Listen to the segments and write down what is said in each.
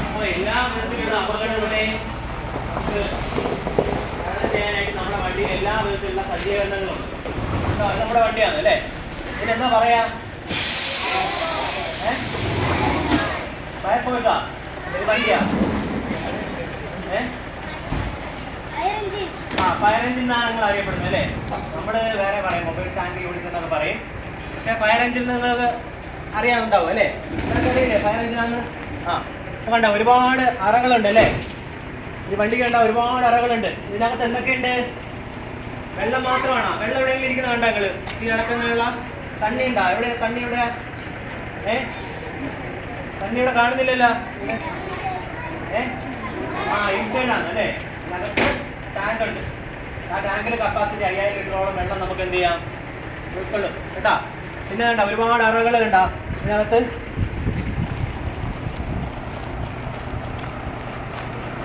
അപ്പോൾ എല്ലാ വിധത്തിലുള്ള അപകടങ്ങളെയും നമുക്ക് തരണം ചെയ്യാനായിട്ട് നമ്മുടെ വണ്ടിയിൽ എല്ലാ വിധത്തിലുള്ള സജ്ജീകരണങ്ങളുണ്ട്. അത് നമ്മുടെ വണ്ടിയാണ് അല്ലേ? ഇതിനെന്താ പറയാ? ഫയർഫോഴ്സാ? ഒരു വണ്ടിയാ? ഫയർ എഞ്ചിൻ എന്നാണ് നിങ്ങൾ അറിയപ്പെടുന്നത് അല്ലേ? നമ്മൾ വേറെ പറയും, മൊബൈൽ ടാങ്ക് യൂണിറ്റ് എന്നൊക്കെ പറയും. പക്ഷെ ഫയർ എഞ്ചിൻ നിങ്ങൾക്ക് അറിയാനുണ്ടാവും അല്ലേ? അറിയില്ലേ ഫയർ എഞ്ചിനാണ്? കണ്ട ഒരുപാട് അറകളുണ്ട് അല്ലേ? ഈ വണ്ടിക്ക് കണ്ട ഒരുപാട് അറകളുണ്ട്. ഇതിനകത്ത് എന്തൊക്കെയുണ്ട്? വെള്ളം മാത്രമാണോ? വെള്ളം എവിടെയെങ്കിലും ഇരിക്കുന്ന കണ്ട നിങ്ങൾ ഈ നടക്കുന്ന തണ്ണി ഉണ്ടോ? എവിടെ തണ്ണി? ഇവിടെ തണ്ണി ഇവിടെ കാണുന്നില്ലല്ലോ. ഇൻസൈഡാണ് അല്ലേ? ഇതിനകത്ത് ടാങ്ക് ഉണ്ട്. ആ ടാങ്കിൽ കപ്പാസിറ്റി 5000 ലിറ്ററോളം വെള്ളം നമുക്ക് എന്ത് ചെയ്യാം? ഉൾക്കൊള്ളും കേട്ടാ. പിന്നെ കണ്ട ഒരുപാട് അറകൾ കണ്ട ഇതിനകത്ത്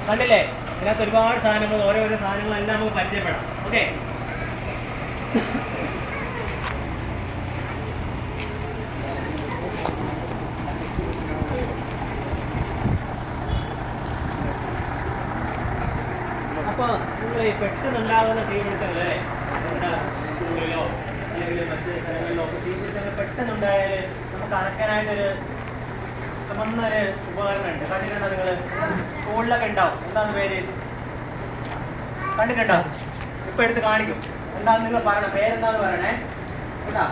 കണ്ടില്ലേ? ഇതിനകത്ത് ഒരുപാട് സാധനങ്ങൾ, ഓരോരോ സാധനങ്ങളെല്ലാം നമുക്ക് പരിചയപ്പെടാം. ഓക്കെ, അപ്പോൾ നിങ്ങൾ ഈ പെട്ടെന്നുണ്ടാകുന്ന തീപിടുത്തങ്ങളെ സ്കൂളിലോ അല്ലെങ്കിൽ മറ്റ് സ്ഥലങ്ങളിലോ ഒക്കെ തീപിടുത്തങ്ങൾ പെട്ടെന്നുണ്ടായാൽ നമുക്ക് അടയ്ക്കാനായിട്ടൊരു ചുമന്നൊരു ഉപകരണമുണ്ട്. കണ്ടിട്ടുണ്ടോ നിങ്ങൾ? സ്കൂളിലൊക്കെ ഉണ്ടാവും. എന്താണ് പേര്? കണ്ടിട്ടുണ്ടോ? ഇപ്പം എടുത്ത് കാണിക്കും. എന്താണെന്ന് നിങ്ങൾ പറയണം. പേരെന്താന്ന് പറയണേ കേട്ടാ.